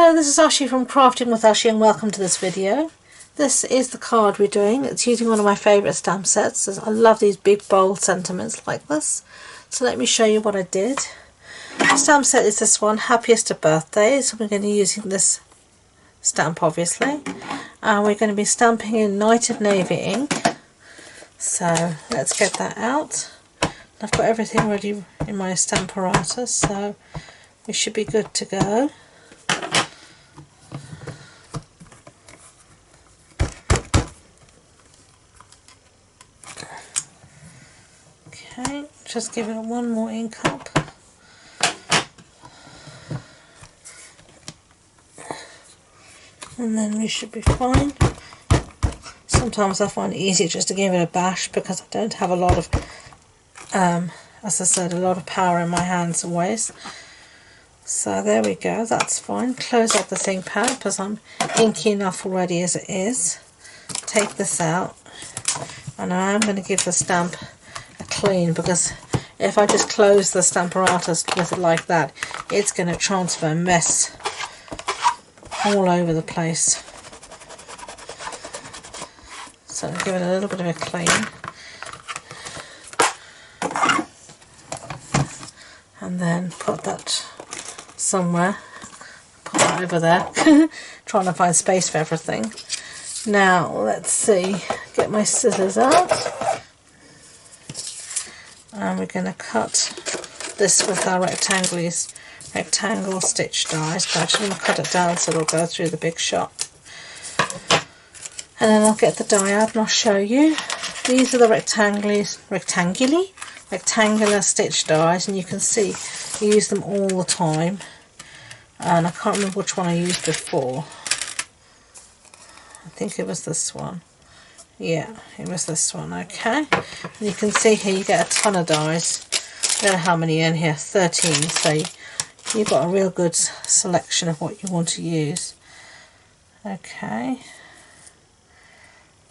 Hello, this is Ashee from Crafting with Ashee and welcome to this video. This is the card we're doing. It's using one of my favourite stamp sets. I love these big bold sentiments like this. So let me show you what I did. The stamp set is this one, Happiest of Birthdays. So we're going to be using this stamp obviously. And we're going to be stamping in Night of Navy ink. So let's get that out. I've got everything ready in my stamp apparatus, so we should be good to go. Okay, just give it one more ink up. And then we should be fine. Sometimes I find it easier just to give it a bash because I don't have a lot of, as I said, a lot of power in my hands always. So there we go, that's fine. Close up the thing pad because I'm inky enough already as it is. Take this out, and I am going to give the stamp a clean because if I just close the stamp apparatus with it like that, it's going to transfer mess all over the place. So give it a little bit of a clean. And then put that somewhere. Put that over there. Trying to find space for everything. Now, let's see. Get my scissors out. And we're going to cut this with our rectangle stitch dies. But I'm actually going to cut it down so it'll go through the big shot. And then I'll get the die out and I'll show you. These are the rectangular stitch dies, and you can see I use them all the time. And I can't remember which one I used before. I think it was this one. Yeah, it was this one, okay. And you can see here you get a ton of dies. I don't know how many in here, 13. So you've got a real good selection of what you want to use. Okay.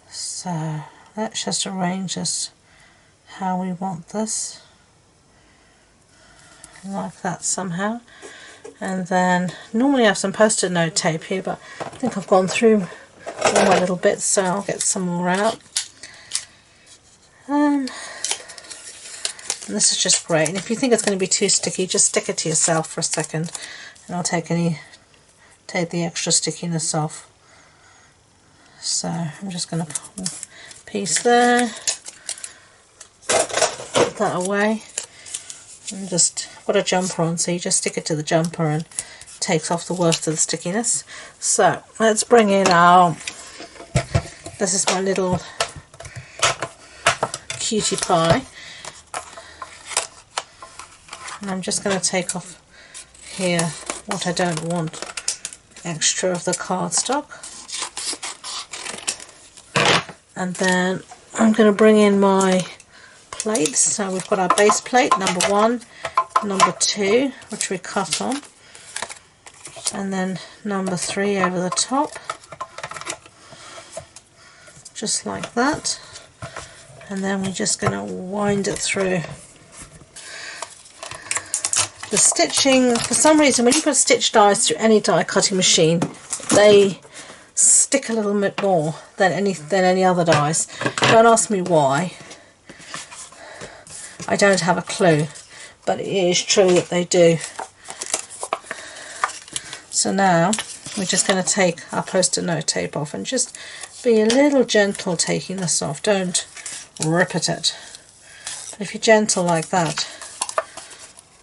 So let's just arrange this how we want this. Like that somehow. And then normally I have some post-it note tape here, but I think I've gone through all my little bits, so I'll get some more out. And this is just great. And if you think it's going to be too sticky, just stick it to yourself for a second, and I'll take the extra stickiness off. So I'm just going to pull a piece there, put that away, and just put a jumper on, so you just stick it to the jumper and it takes off the worst of the stickiness. So let's bring in our, this is my little cutie pie, and I'm just going to take off here what I don't want extra of the cardstock. And then I'm going to bring in my plates. So we've got our base plate, number 1, number 2, which we cut on, and then number 3 over the top, just like that. And then we're just going to wind it through. The stitching, for some reason, when you put stitch dies through any die cutting machine, they stick a little bit more than any other dies. Don't ask me why. I don't have a clue, but it is true that they do. So now we're just going to take our post-it note tape off and just be a little gentle taking this off. Don't rip at it. But if you're gentle like that,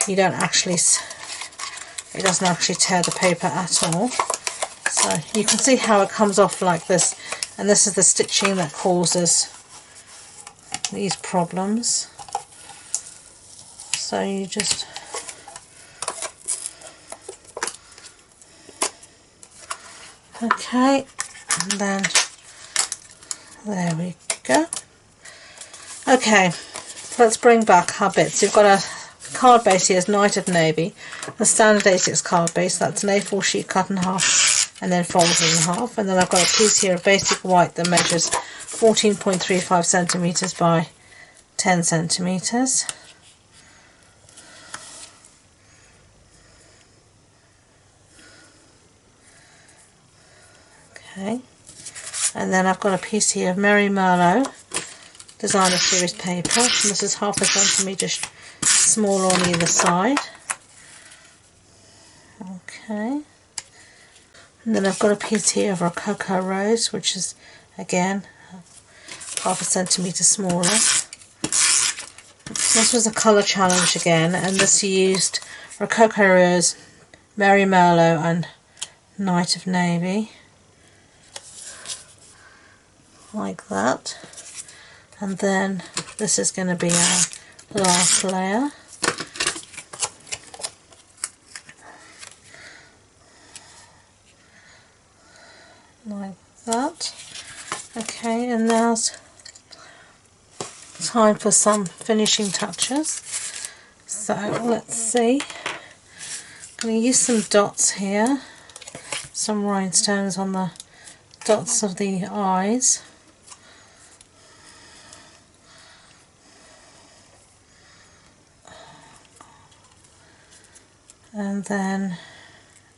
you don't actually, it doesn't actually tear the paper at all. So you can see how it comes off like this, and this is the stitching that causes these problems. So you just okay, and then there we go. Okay, let's bring back our bits. You've got a card base here is Night of Navy, the standard A6 card base. That's an A4 sheet cut in half and then folded in half, and then I've got a piece here of basic white that measures 14.35 centimeters by 10 centimeters. Okay, and then I've got a piece here of Merry Merlot Designer Series paper, and this is 1/2 centimetre smaller on either side. Okay, and then I've got a piece here of Rococo Rose, which is again 1/2 centimetre smaller. This was a colour challenge again, and this used Rococo Rose, Merry Merlot and Night of Navy, like that. And then this is going to be our last layer. Like that. Okay, and now's time for some finishing touches. So let's see. I'm going to use some dots here, some rhinestones on the dots of the eyes. And then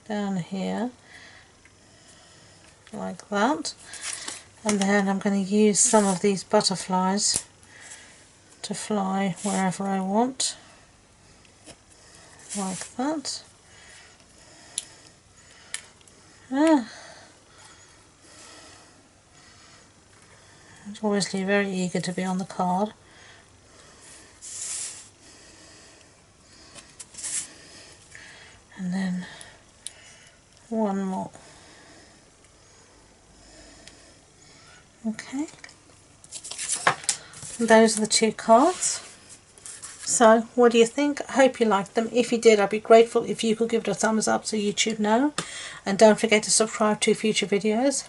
down here, like that. And then I'm going to use some of these butterflies to fly wherever I want, like that. It's obviously very eager to be on the card. And then one more. Okay. And those are the 2 cards. So what do you think? I hope you liked them. If you did, I'd be grateful if you could give it a thumbs up so YouTube know. And don't forget to subscribe to future videos.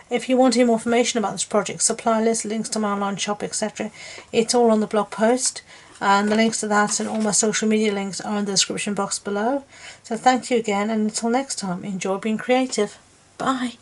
If you want any more information about this project, supply list, links to my online shop, etc., it's all on the blog post. And the links to that and all my social media links are in the description box below. So thank you again, and until next time, enjoy being creative. Bye.